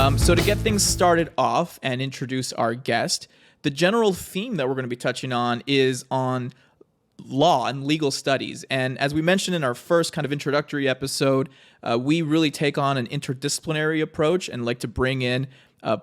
So to get things started off and introduce our guest, the general theme that we're going to be touching on is on law and legal studies. And as we mentioned in our first kind of introductory episode, we really take on an interdisciplinary approach and like to bring in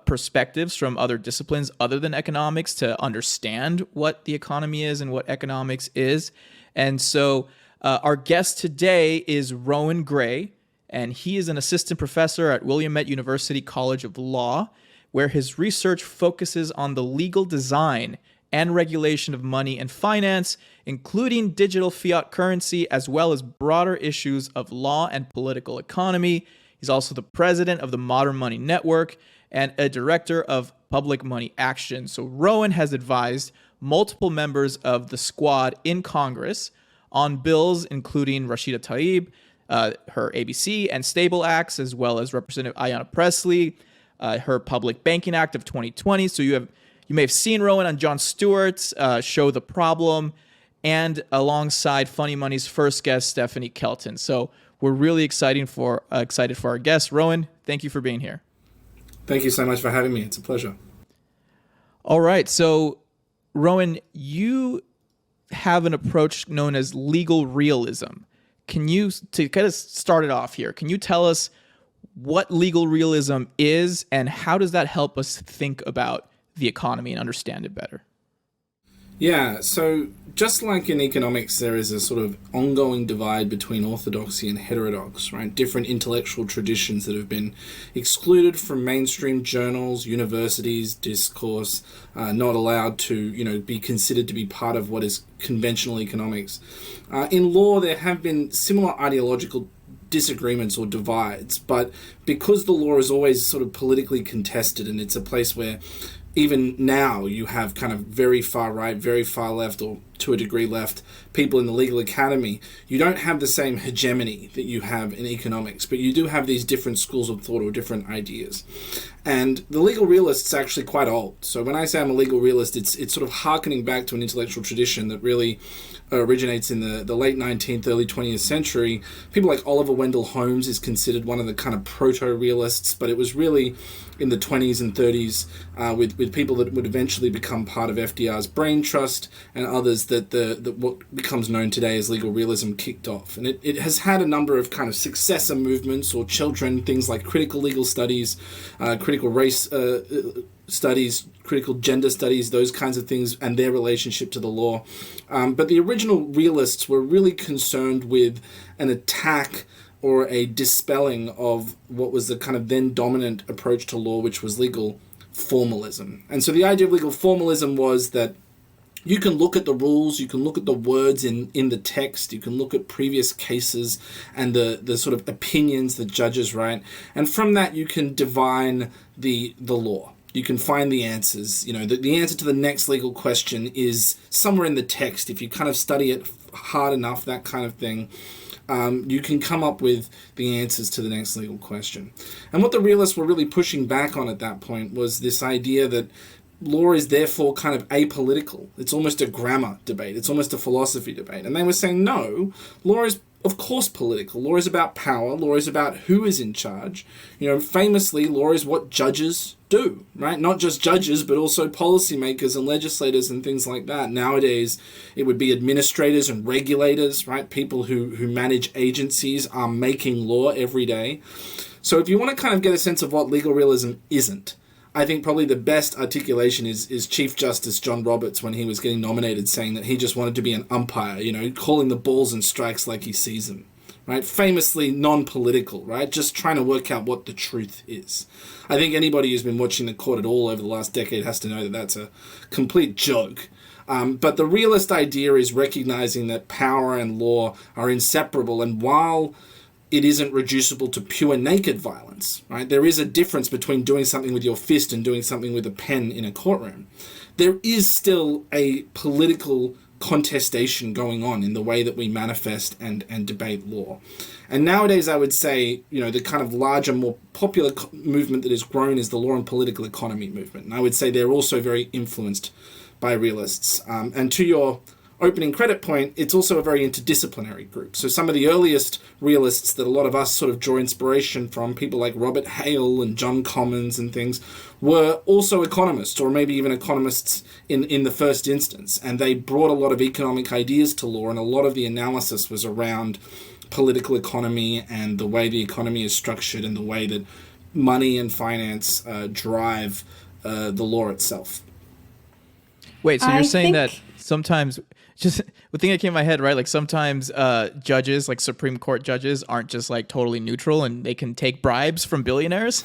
perspectives from other disciplines other than economics to understand what the economy is and what economics is. And so our guest today is Rohan Grey, and he is an assistant professor at Willamette University College of Law, where his research focuses on the legal design and regulation of money and finance, including digital fiat currency, as well as broader issues of law and political economy. He's also the president of the Modern Money Network and a director of Public Money Action. So Rohan has advised multiple members of the squad in Congress on bills including Rashida Tlaib, her ABC and Stable Acts, as well as Representative Ayanna Pressley, her Public Banking Act of 2020. So you may have seen Rohan on Jon Stewart's show The Problem, and alongside Funny Money's first guest, Stephanie Kelton. So we're really excited for our guest. Rohan, thank you for being here. Thank you so much for having me. It's a pleasure. All right. So, Rohan, you have an approach known as legal realism. To kind of start it off here, can you tell us what legal realism is and how does that help us think about the economy and understand it better? Yeah, so just like in economics, there is a sort of ongoing divide between orthodoxy and heterodox, right? Different intellectual traditions that have been excluded from mainstream journals, universities, discourse, not allowed to, be considered to be part of what is conventional economics. In law, there have been similar ideological disagreements or divides, but because the law is always sort of politically contested and it's a place where even now you have kind of very far right, very far left, or to a degree left people in the legal academy, you don't have the same hegemony that you have in economics, but you do have these different schools of thought or different ideas. And the legal realist's actually quite old. So when I say I'm a legal realist, it's sort of hearkening back to an intellectual tradition that really originates in the late 19th, early 20th century. People like Oliver Wendell Holmes is considered one of the kind of proto-realists, but it was really in the 20s and 30s with people that would eventually become part of FDR's brain trust and others that what becomes known today as legal realism kicked off. And it has had a number of kind of successor movements or children, things like critical legal studies, critical race studies, critical gender studies, those kinds of things, and their relationship to the law. But the original realists were really concerned with an attack or a dispelling of what was the kind of then dominant approach to law, which was legal formalism. And so the idea of legal formalism was that you can look at the rules, you can look at the words in the text, you can look at previous cases and the sort of opinions that judges write, and from that you can divine the law. You can find the answers. The answer to the next legal question is somewhere in the text. If you kind of study it hard enough, that kind of thing, you can come up with the answers to the next legal question. And what the realists were really pushing back on at that point was this idea that law is therefore kind of apolitical. It's almost a grammar debate. It's almost a philosophy debate. And they were saying, no, law is of course political. Law is about power. Law is about who is in charge. Famously, law is what judges do, right? Not just judges, but also policymakers and legislators and things like that. Nowadays, it would be administrators and regulators, right? People who manage agencies are making law every day. So if you want to kind of get a sense of what legal realism isn't, I think probably the best articulation is Chief Justice John Roberts when he was getting nominated, saying that he just wanted to be an umpire, calling the balls and strikes like he sees them, right? Famously non-political, right? Just trying to work out what the truth is. I think anybody who's been watching the court at all over the last decade has to know that that's a complete joke. But the realist idea is recognizing that power and law are inseparable, and while it isn't reducible to pure naked violence, right? There is a difference between doing something with your fist and doing something with a pen in a courtroom. There is still a political contestation going on in the way that we manifest and debate law. And nowadays, I would say, the kind of larger, more popular movement that has grown is the law and political economy movement. And I would say they're also very influenced by realists. And to your opening credit point, it's also a very interdisciplinary group. So some of the earliest realists that a lot of us sort of draw inspiration from, people like Robert Hale and John Commons and things, were also economists, or maybe even economists in the first instance. And they brought a lot of economic ideas to law, and a lot of the analysis was around political economy and the way the economy is structured and the way that money and finance drive the law itself. Wait, so you're saying that sometimes, just the thing that came in my head, right? Like sometimes judges, like Supreme Court judges, aren't just like totally neutral and they can take bribes from billionaires?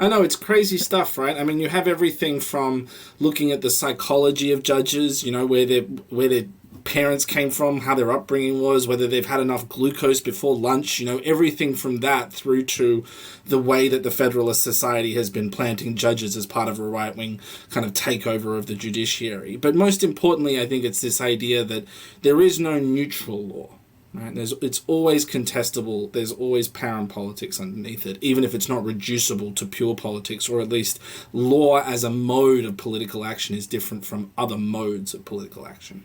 I know, it's crazy stuff, right? I mean, you have everything from looking at the psychology of judges, where their parents came from, how their upbringing was, whether they've had enough glucose before lunch, everything from that through to the way that the Federalist Society has been planting judges as part of a right-wing kind of takeover of the judiciary. But most importantly, I think it's this idea that there is no neutral law. Right? It's always contestable. There's always power and politics underneath it, even if it's not reducible to pure politics, or at least law as a mode of political action is different from other modes of political action.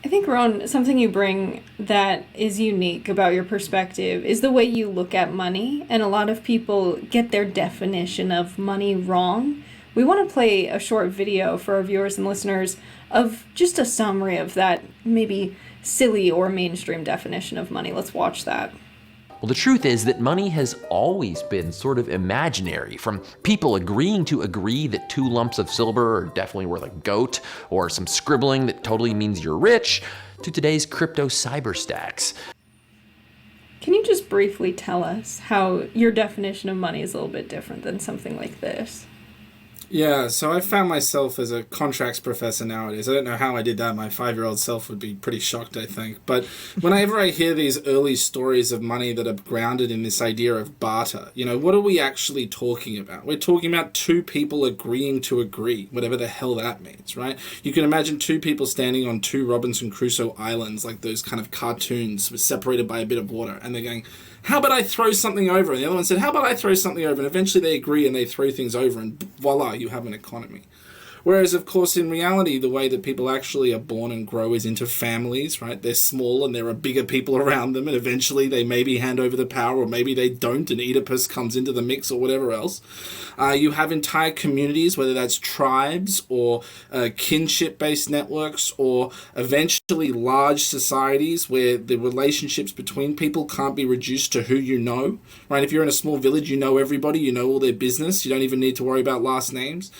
I think, Rohan, something you bring that is unique about your perspective is the way you look at money, and a lot of people get their definition of money wrong. We want to play a short video for our viewers and listeners of just a summary of that maybe silly or mainstream definition of money. Let's watch that. Well, the truth is that money has always been sort of imaginary, from people agreeing to agree that 2 lumps of silver are definitely worth a goat, or some scribbling that totally means you're rich, to today's crypto cyber stacks. Can you just briefly tell us how your definition of money is a little bit different than something like this? Yeah, so I found myself as a contracts professor nowadays. I don't know how I did that. My 5-year-old self would be pretty shocked, I think. But whenever I hear these early stories of money that are grounded in this idea of barter, what are we actually talking about? We're talking about 2 people agreeing to agree, whatever the hell that means, right? You can imagine 2 people standing on 2 Robinson Crusoe islands, like those kind of cartoons separated by a bit of water, and they're going, how about I throw something over? And the other one said, how about I throw something over? And eventually they agree and they throw things over, and voila, you have an economy. Whereas, of course, in reality, the way that people actually are born and grow is into families, right? They're small and there are bigger people around them, and eventually they maybe hand over the power, or maybe they don't, and Oedipus comes into the mix, or whatever else. You have entire communities, whether that's tribes or kinship-based networks, or eventually large societies where the relationships between people can't be reduced to who you know, right? If you're in a small village, you know everybody, you know all their business, you don't even need to worry about last names.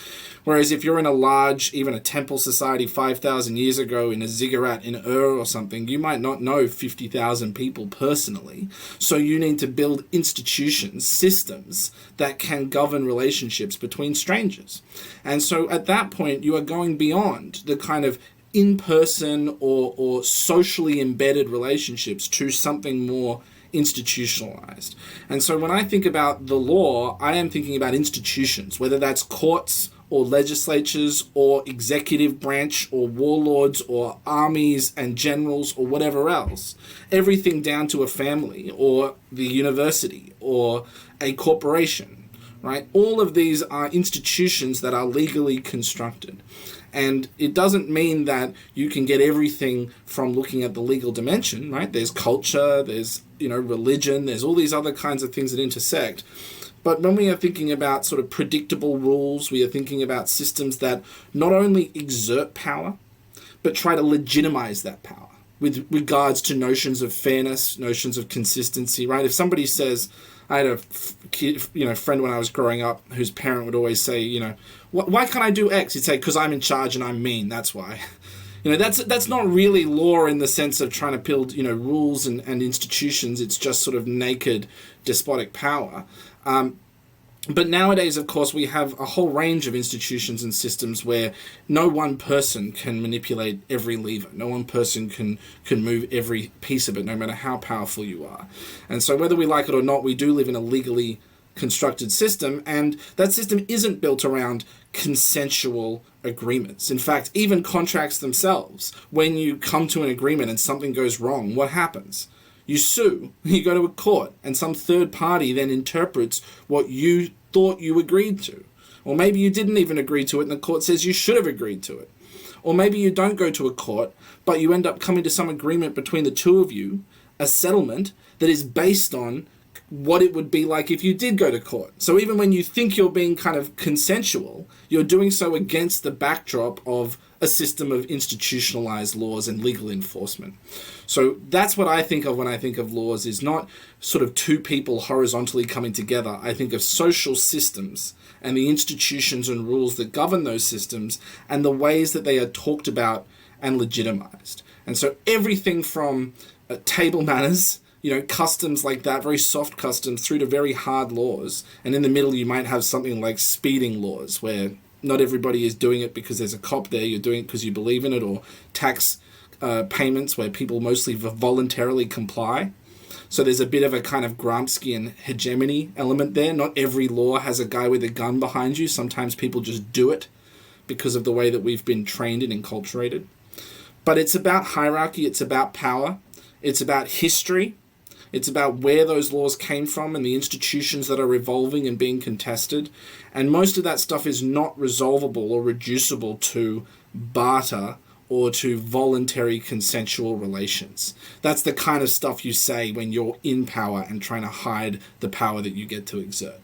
Whereas if you're in a large, even a temple society 5,000 years ago in a ziggurat in Ur or something, you might not know 50,000 people personally. So you need to build institutions, systems that can govern relationships between strangers. And so at that point, you are going beyond the kind of in-person or socially embedded relationships to something more institutionalized. And so when I think about the law, I am thinking about institutions, whether that's courts or legislatures or executive branch or warlords or armies and generals or whatever else. Everything down to a family or the university or a corporation, right? All of these are institutions that are legally constructed. And it doesn't mean that you can get everything from looking at the legal dimension, right? There's culture, there's, religion, there's all these other kinds of things that intersect. But when we are thinking about sort of predictable rules, we are thinking about systems that not only exert power, but try to legitimize that power with regards to notions of fairness, notions of consistency, right? If somebody says, I had a friend when I was growing up whose parent would always say, why can't I do X? He'd say, because I'm in charge and I'm mean, that's why. That's not really law in the sense of trying to build, rules and institutions. It's just sort of naked despotic power. But nowadays, of course, we have a whole range of institutions and systems where no one person can manipulate every lever. No one person can move every piece of it, no matter how powerful you are. And so whether we like it or not, we do live in a legally constructed system, and that system isn't built around consensual agreements. In fact, even contracts themselves, when you come to an agreement and something goes wrong, what happens? You sue, you go to a court, and some third party then interprets what you thought you agreed to. Or maybe you didn't even agree to it, and the court says you should have agreed to it. Or maybe you don't go to a court, but you end up coming to some agreement between the two of you, a settlement that is based on what it would be like if you did go to court. So even when you think you're being kind of consensual, you're doing so against the backdrop of a system of institutionalized laws and legal enforcement. So that's what I think of when I think of laws, is not sort of two people horizontally coming together. I think of social systems and the institutions and rules that govern those systems and the ways that they are talked about and legitimized. And so everything from table manners, customs like that, very soft customs, through to very hard laws. And in the middle, you might have something like speeding laws, where not everybody is doing it because there's a cop there, you're doing it because you believe in it, or tax payments where people mostly voluntarily comply. So there's a bit of a kind of Gramscian hegemony element there. Not every law has a guy with a gun behind you. Sometimes people just do it because of the way that we've been trained and enculturated. But it's about hierarchy, it's about power, it's about history, it's about where those laws came from and the institutions that are evolving and being contested. And most of that stuff is not resolvable or reducible to barter or to voluntary consensual relations. That's the kind of stuff you say when you're in power and trying to hide the power that you get to exert.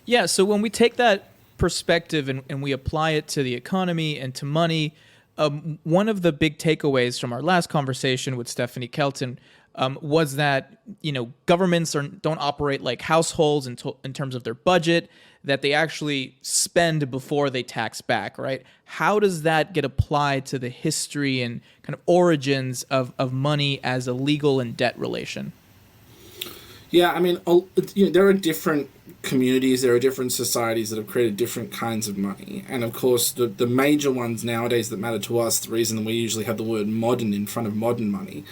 Yeah, so when we take that perspective and we apply it to the economy and to money, one of the big takeaways from our last conversation with Stephanie Kelton was that governments don't operate like households in terms of their budget, that they actually spend before they tax back, right? How does that get applied to the history and kind of origins of money as a legal and debt relation? Yeah, I mean, there are different communities, there are different societies that have created different kinds of money. And of course, the major ones nowadays that matter to us, the reason that we usually have the word modern in front of modern money,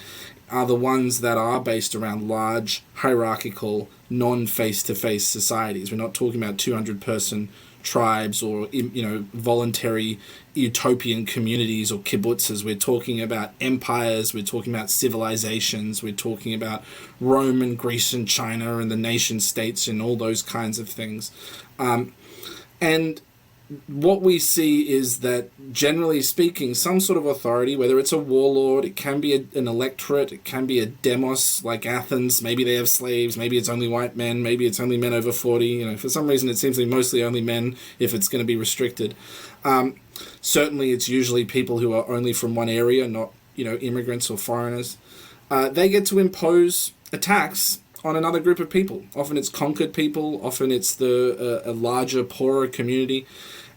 are the ones that are based around large, hierarchical, non-face-to-face societies. We're not talking about 200-person tribes or voluntary utopian communities or kibbutzes. We're talking about empires, we're talking about civilizations, we're talking about Rome and Greece and China and the nation states and all those kinds of things. And what we see is that, generally speaking, some sort of authority, whether it's a warlord, it can be an electorate, it can be a demos like Athens, maybe they have slaves, maybe it's only white men, maybe it's only men over 40, for some reason it seems to be mostly only men if it's going to be restricted. Certainly it's usually people who are only from one area, not, immigrants or foreigners. They get to impose a tax on another group of people. Often it's conquered people, often it's a larger, poorer community.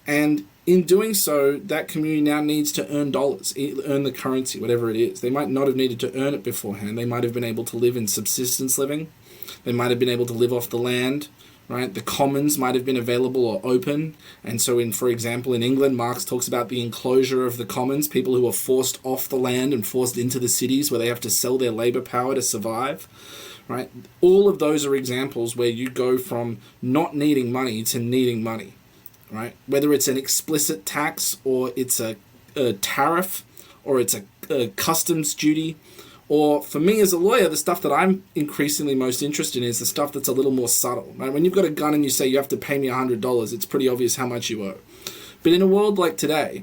And in doing so, that community now needs to earn dollars, earn the currency, whatever it is. They might not have needed to earn it beforehand. They might have been able to live in subsistence living. They might have been able to live off the land, right? The commons might have been available or open. And so, for example, in England, Marx talks about the enclosure of the commons, people who are forced off the land and forced into the cities where they have to sell their labor power to survive, right? All of those are examples where you go from not needing money to needing money. Right? Whether it's an explicit tax or it's a tariff or it's a customs duty, or for me as a lawyer, the stuff that I'm increasingly most interested in is the stuff that's a little more subtle. Right? When you've got a gun and you say you have to pay me $100, it's pretty obvious how much you owe. But in a world like today,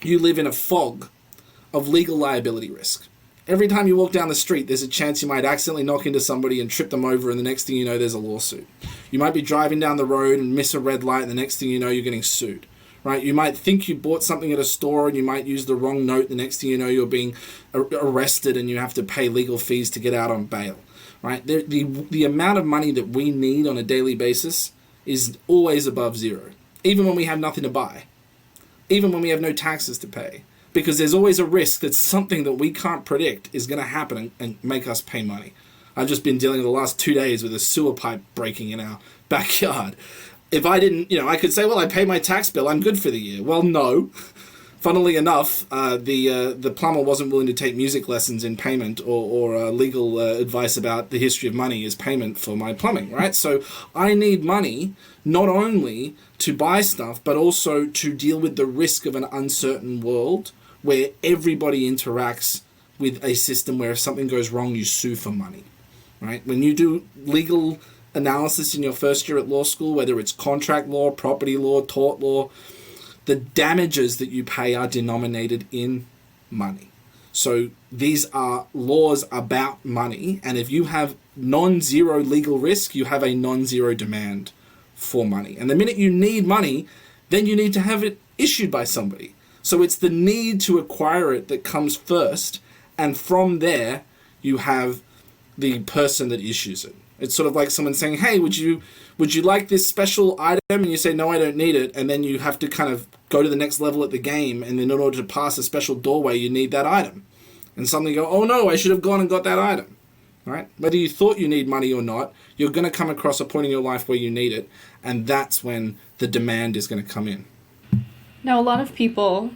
you live in a fog of legal liability risk. Every time you walk down the street, there's a chance you might accidentally knock into somebody and trip them over, and the next thing you know, there's a lawsuit. You might be driving down the road and miss a red light, and the next thing you know, you're getting sued. Right? You might think you bought something at a store and you might use the wrong note. The next thing you know, you're being arrested and you have to pay legal fees to get out on bail. Right? The amount of money that we need on a daily basis is always above zero, even when we have nothing to buy, even when we have no taxes to pay. Because there's always a risk that something that we can't predict is going to happen and make us pay money. I've just been dealing with the last 2 days with a sewer pipe breaking in our backyard. If I didn't, I could say, well, I pay my tax bill, I'm good for the year. Well, no. Funnily enough, the plumber wasn't willing to take music lessons in payment or legal advice about the history of money as payment for my plumbing, right? So I need money not only to buy stuff, but also to deal with the risk of an uncertain world where everybody interacts with a system where if something goes wrong, you sue for money, right? When you do legal analysis in your first year at law school, whether it's contract law, property law, tort law, the damages that you pay are denominated in money. So these are laws about money, and if you have non-zero legal risk, you have a non-zero demand for money. And the minute you need money, then you need to have it issued by somebody. So it's the need to acquire it that comes first, and from there you have the person that issues it. It's sort of like someone saying, hey, would you like this special item? And you say, no, I don't need it. And then you have to kind of go to the next level at the game. And then in order to pass a special doorway, you need that item. And suddenly you go, oh no, I should have gone and got that item. Right? Whether you thought you need money or not, you're going to come across a point in your life where you need it. And that's when the demand is going to come in. Now, a lot of people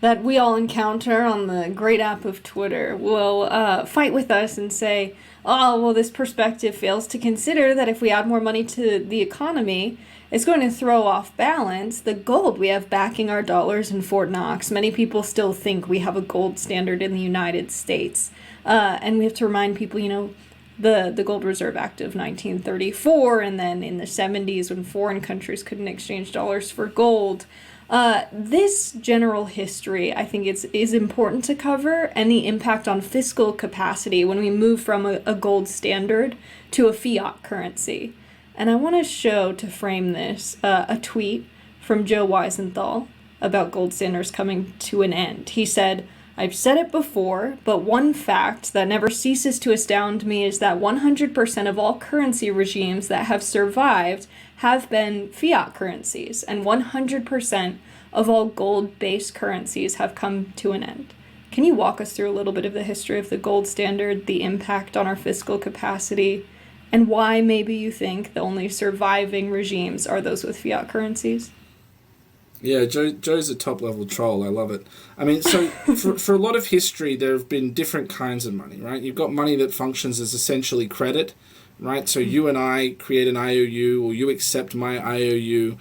that we all encounter on the great app of Twitter will fight with us and say, oh, well, this perspective fails to consider that if we add more money to the economy, it's going to throw off balance the gold we have backing our dollars in Fort Knox. Many people still think we have a gold standard in the United States. And we have to remind people, the Gold Reserve Act of 1934, and then in the 70s when foreign countries couldn't exchange dollars for gold. This general history, I think is important to cover, and the impact on fiscal capacity when we move from a gold standard to a fiat currency. And I want to show, to frame this, a tweet from Joe Weisenthal about gold standards coming to an end. He said, I've said it before, but one fact that never ceases to astound me is that 100% of all currency regimes that have survived have been fiat currencies, and 100% of all gold-based currencies have come to an end. Can you walk us through a little bit of the history of the gold standard, the impact on our fiscal capacity, and why maybe you think the only surviving regimes are those with fiat currencies? Yeah, Joe's a top-level troll. I love it. I mean, so for a lot of history, there have been different kinds of money, right? You've got money that functions as essentially credit, right? So you and I create an IOU, or you accept my IOU,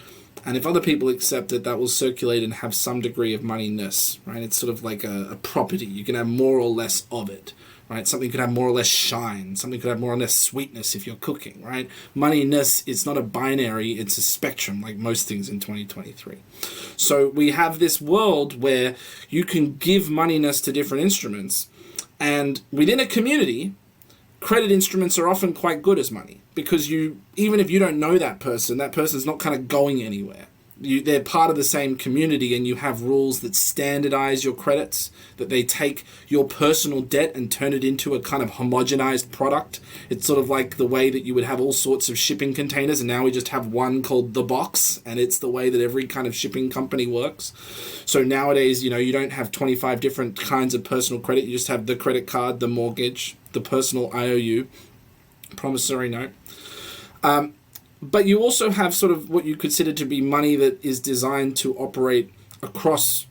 and if other people accept it, that will circulate and have some degree of moneyness, right? It's sort of like a property. You can have more or less of it, right? Something could have more or less shine. Something could have more or less sweetness if you're cooking, right? Moneyness, it's not a binary, it's a spectrum, like most things in 2023. So we have this world where you can give moneyness to different instruments, and within a community, credit instruments are often quite good as money, because even if you don't know that person's not kind of going anywhere. They're part of the same community, and you have rules that standardize your credits, that they take your personal debt and turn it into a kind of homogenized product. It's sort of like the way that you would have all sorts of shipping containers, and now we just have one called the box, and it's the way that every kind of shipping company works. So nowadays, you don't have 25 different kinds of personal credit. You just have the credit card, the mortgage, the personal IOU, promissory note. But you also have sort of what you consider to be money that is designed to operate across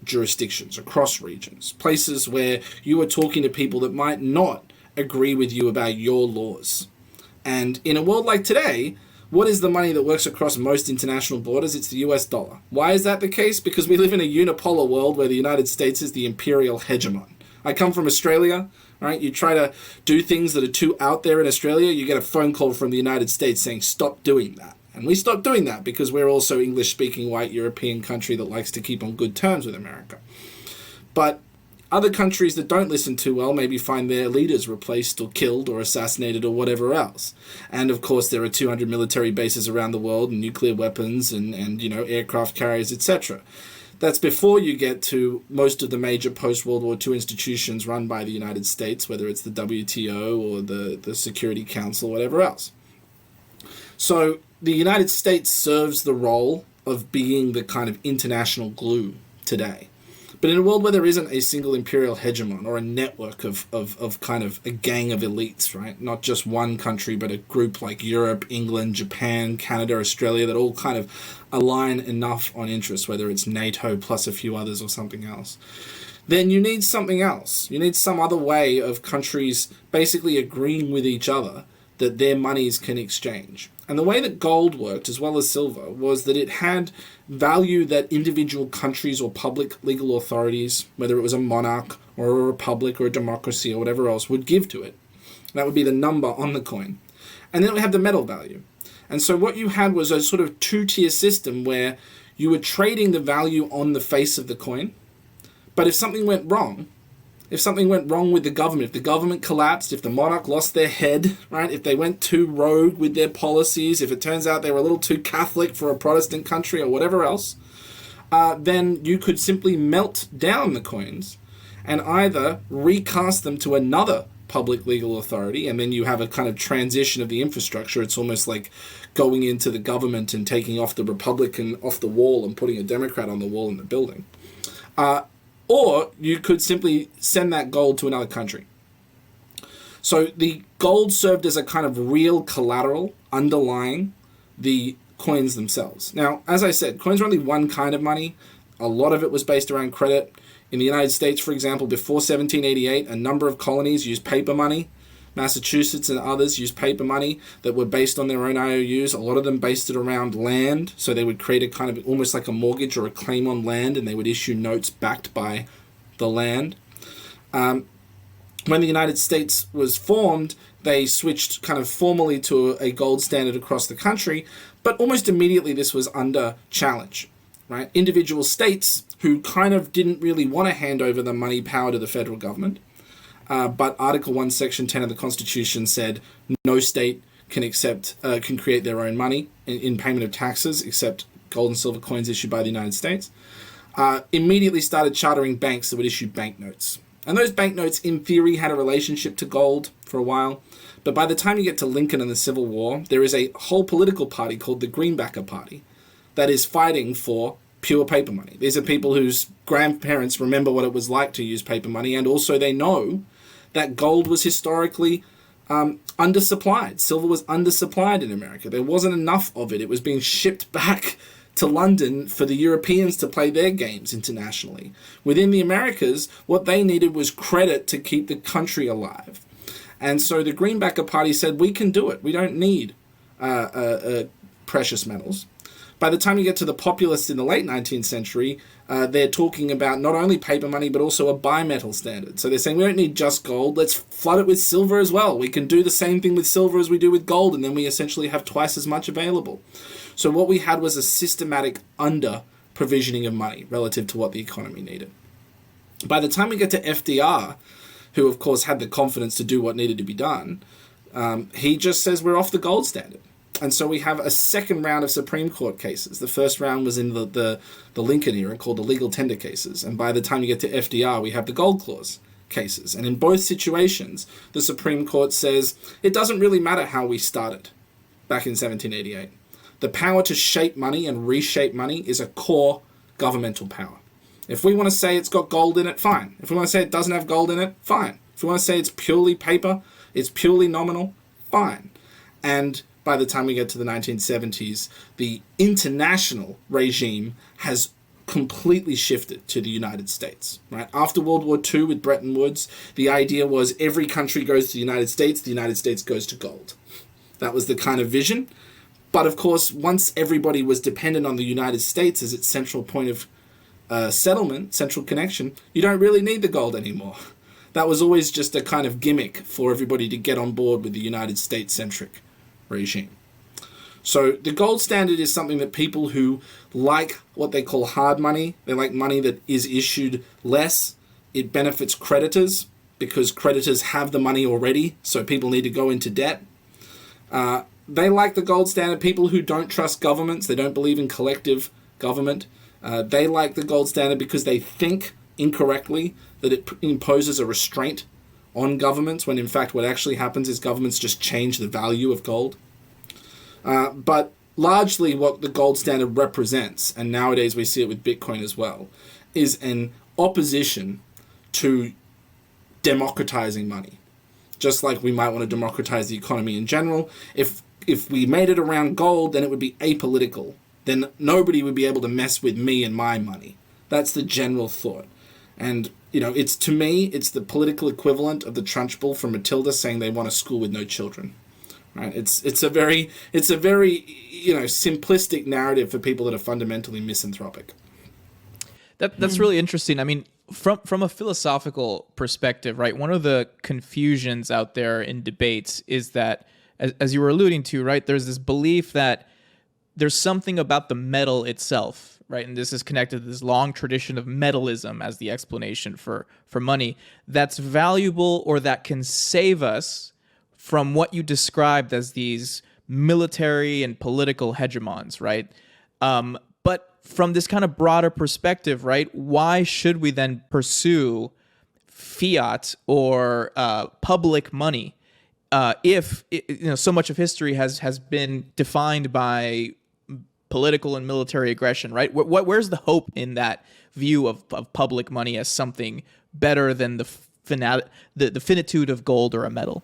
jurisdictions, across regions, places where you are talking to people that might not agree with you about your laws. And in a world like today, what is the money that works across most international borders? It's the US dollar. Why is that the case? Because we live in a unipolar world where the United States is the imperial hegemon. I come from Australia. Right? You try to do things that are too out there in Australia, you get a phone call from the United States saying, stop doing that. And we stopped doing that because we're also English-speaking white European country that likes to keep on good terms with America. But other countries that don't listen too well maybe find their leaders replaced or killed or assassinated or whatever else. And of course, there are 200 military bases around the world and nuclear weapons and aircraft carriers, etc. That's before you get to most of the major post-World War II institutions run by the United States, whether it's the WTO or the Security Council, whatever else. So the United States serves the role of being the kind of international glue today. But in a world where there isn't a single imperial hegemon or a network of kind of a gang of elites, right? Not just one country, but a group like Europe, England, Japan, Canada, Australia, that all kind of align enough on interests, whether it's NATO plus a few others or something else. Then you need something else. You need some other way of countries basically agreeing with each other that their monies can exchange. And the way that gold worked, as well as silver, was that it had value that individual countries or public legal authorities, whether it was a monarch or a republic or a democracy or whatever else, would give to it. That would be the number on the coin. And then it would have the metal value. And so what you had was a sort of two-tier system where you were trading the value on the face of the coin. But if something went wrong, with the government, if the government collapsed, if the monarch lost their head, right, if they went too rogue with their policies, if it turns out they were a little too Catholic for a Protestant country or whatever else, then you could simply melt down the coins and either recast them to another public legal authority, and then you have a kind of transition of the infrastructure. It's almost like going into the government and taking off the Republican off the wall and putting a Democrat on the wall in the building. Or you could simply send that gold to another country. So the gold served as a kind of real collateral underlying the coins themselves. Now, as I said, coins are only one kind of money. A lot of it was based around credit. In the United States, for example, before 1788, a number of colonies used paper money. Massachusetts and others used paper money that were based on their own IOUs. A lot of them based it around land. So they would create a kind of almost like a mortgage or a claim on land, and they would issue notes backed by the land. When the United States was formed, they switched kind of formally to a gold standard across the country, but almost immediately this was under challenge, right? Individual states who kind of didn't really want to hand over the money power to the federal government, but Article 1, Section 10 of the Constitution said no state can create their own money in payment of taxes except gold and silver coins issued by the United States, immediately started chartering banks that would issue banknotes. And those banknotes, in theory, had a relationship to gold for a while. But by the time you get to Lincoln and the Civil War, there is a whole political party called the Greenbacker Party that is fighting for pure paper money. These are people whose grandparents remember what it was like to use paper money, and also they know that gold was historically undersupplied. Silver was undersupplied in America. There wasn't enough of it. It was being shipped back to London for the Europeans to play their games internationally. Within the Americas, what they needed was credit to keep the country alive. And so the Greenbacker Party said, we can do it. We don't need precious metals. By the time you get to the populists in the late 19th century, they're talking about not only paper money, but also a bimetal standard. So they're saying we don't need just gold, let's flood it with silver as well. We can do the same thing with silver as we do with gold, and then we essentially have twice as much available. So what we had was a systematic under-provisioning of money relative to what the economy needed. By the time we get to FDR, who of course had the confidence to do what needed to be done, he just says we're off the gold standard. And so we have a second round of Supreme Court cases. The first round was in the Lincoln era called the legal tender cases. And by the time you get to FDR, we have the gold clause cases. And in both situations, the Supreme Court says it doesn't really matter how we started back in 1788. The power to shape money and reshape money is a core governmental power. If we want to say it's got gold in it, fine. If we want to say it doesn't have gold in it, fine. If we want to say it's purely paper, it's purely nominal, fine. And by the time we get to the 1970s, the international regime has completely shifted to the United States. Right? After World War II with Bretton Woods, the idea was every country goes to the United States goes to gold. That was the kind of vision. But of course, once everybody was dependent on the United States as its central point of settlement, central connection, you don't really need the gold anymore. That was always just a kind of gimmick for everybody to get on board with the United States-centric regime. So the gold standard is something that people who like what they call hard money, they like money that is issued less, it benefits creditors because creditors have the money already, so people need to go into debt. They like the gold standard. People who don't trust governments, they don't believe in collective government, they like the gold standard because they think incorrectly that it imposes a restraint on governments, when in fact what actually happens is governments just change the value of gold. But largely what the gold standard represents, and nowadays we see it with Bitcoin as well, is an opposition to democratizing money. Just like we might want to democratize the economy in general, if we made it around gold, then it would be apolitical. Then nobody would be able to mess with me and my money. That's the general thought. And, it's, to me, it's the political equivalent of the Trunchbull from Matilda saying they want a school with no children. Right? It's a very simplistic narrative for people that are fundamentally misanthropic. That's really interesting. I mean, from a philosophical perspective, right? One of the confusions out there in debates is that, as you were alluding to, right, there's this belief that there's something about the metal itself, right? And this is connected to this long tradition of metalism as the explanation for money that's valuable or that can save us from what you described as these military and political hegemons, right? But from this kind of broader perspective, right, why should we then pursue fiat or public money if so much of history has been defined by political and military aggression, right? Where's the hope in that view of public money as something better than the finitude of gold or a metal?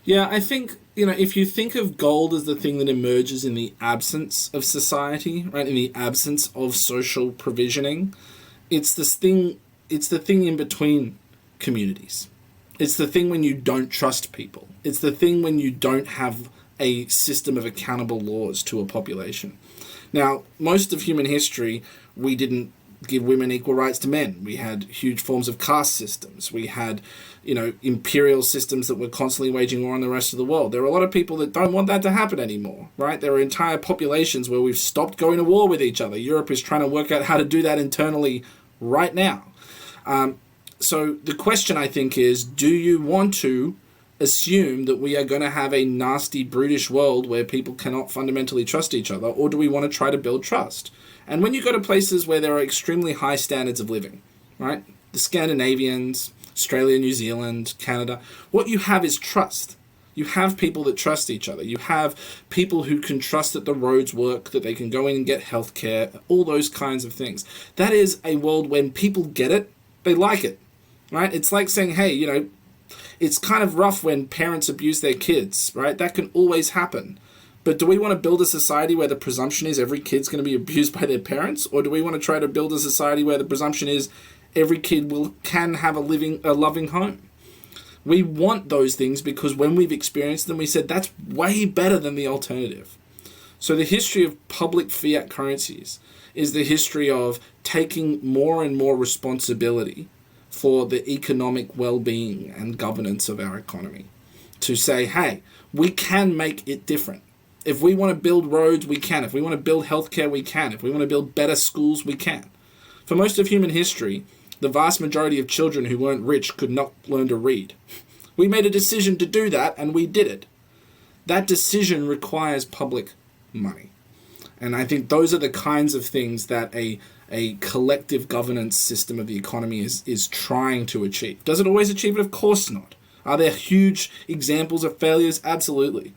Yeah, I think, if you think of gold as the thing that emerges in the absence of society, right, in the absence of social provisioning, it's the thing in between communities. It's the thing when you don't trust people. It's the thing when you don't have a system of accountable laws to a population. Now, most of human history, we didn't give women equal rights to men. We had huge forms of caste systems. We had, imperial systems that were constantly waging war on the rest of the world. There are a lot of people that don't want that to happen anymore, right? There are entire populations where we've stopped going to war with each other. Europe is trying to work out how to do that internally right now. So the question, I think, is, do you want to assume that we are going to have a nasty, brutish world where people cannot fundamentally trust each other, or do we want to try to build trust? And when you go to places where there are extremely high standards of living, right, the Scandinavians, Australia, New Zealand, Canada, what you have is trust. You have people that trust each other. You have people who can trust that the roads work, that they can go in and get healthcare, all those kinds of things. That is a world when people get it, they like it, right? It's like saying, hey, it's kind of rough when parents abuse their kids, right? That can always happen. But do we want to build a society where the presumption is every kid's going to be abused by their parents? Or do we want to try to build a society where the presumption is every kid can have a loving home? We want those things because when we've experienced them, we said that's way better than the alternative. So the history of public fiat currencies is the history of taking more and more responsibility for the economic well-being and governance of our economy. To say, hey, we can make it different. If we want to build roads, we can. If we want to build healthcare, we can. If we want to build better schools, we can. For most of human history, the vast majority of children who weren't rich could not learn to read. We made a decision to do that, and we did it. That decision requires public money. And I think those are the kinds of things that a collective governance system of the economy is trying to achieve. Does it always achieve it? Of course not. Are there huge examples of failures? Absolutely.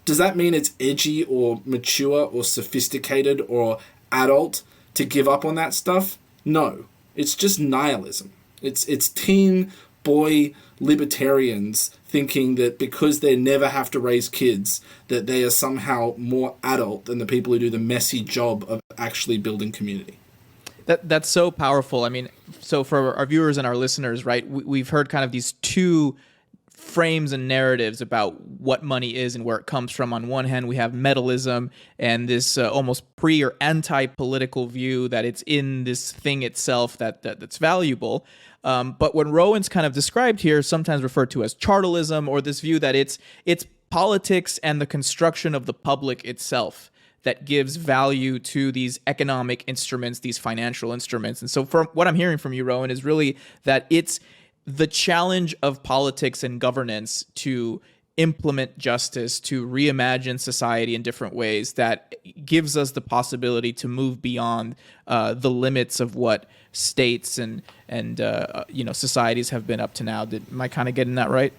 Does that mean it's edgy or mature or sophisticated or adult to give up on that stuff? No. It's just nihilism. It's teen boy libertarians thinking that because they never have to raise kids, that they are somehow more adult than the people who do the messy job of actually building community. That's so powerful. I mean, so for our viewers and our listeners, right, we've heard kind of these two frames and narratives about what money is and where it comes from. On one hand, we have metalism and this almost pre or anti-political view that it's in this thing itself that's valuable. But when Rohan's kind of described here, sometimes referred to as Chartalism, or this view that it's politics and the construction of the public itself that gives value to these economic instruments, these financial instruments. And so from what I'm hearing from you, Rohan, is really that it's the challenge of politics and governance to implement justice, to reimagine society in different ways that gives us the possibility to move beyond the limits of what states and societies have been up to now. Am I kind of getting that right?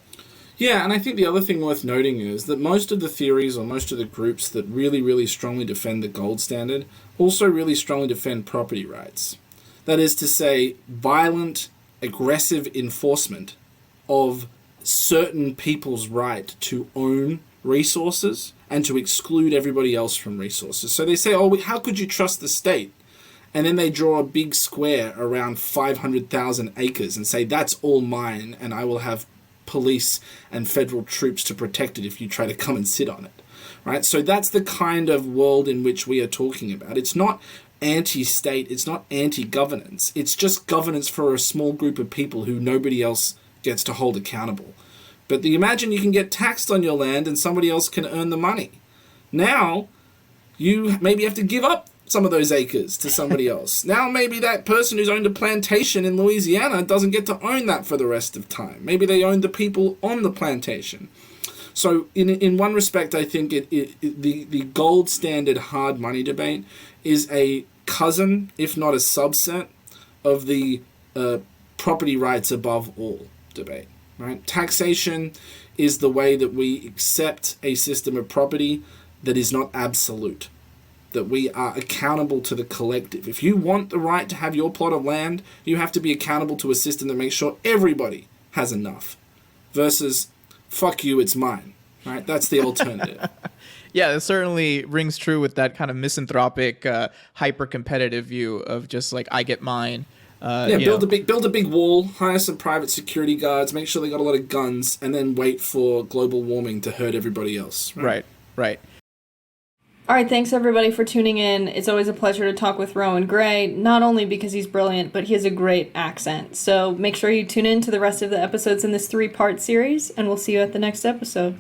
Yeah, and I think the other thing worth noting is that most of the theories or most of the groups that really, really strongly defend the gold standard also really strongly defend property rights. That is to say, violent, aggressive enforcement of certain people's right to own resources and to exclude everybody else from resources. So they say, how could you trust the state? And then they draw a big square around 500,000 acres and say, that's all mine, and I will have police and federal troops to protect it if you try to come and sit on it, right? So that's the kind of world in which we are talking about. It's not anti-state, it's not anti-governance, it's just governance for a small group of people who nobody else gets to hold accountable. But imagine you can get taxed on your land and somebody else can earn the money. Now, you maybe have to give up some of those acres to somebody else. Now maybe that person who's owned a plantation in Louisiana doesn't get to own that for the rest of time. Maybe they own the people on the plantation. So in one respect, I think the gold standard hard money debate is a cousin, if not a subset, of the property rights above all debate. Right? Taxation is the way that we accept a system of property that is not absolute, that we are accountable to the collective. If you want the right to have your plot of land, you have to be accountable to a system that makes sure everybody has enough, versus fuck you, it's mine. Right? That's the alternative. Yeah, it certainly rings true with that kind of misanthropic, hyper-competitive view of just like, I get mine. Build a big wall, hire some private security guards, make sure they got a lot of guns, and then wait for global warming to hurt everybody else. Right. All right, thanks everybody for tuning in. It's always a pleasure to talk with Rohan Grey, not only because he's brilliant, but he has a great accent. So make sure you tune in to the rest of the episodes in this 3-part series, and we'll see you at the next episode.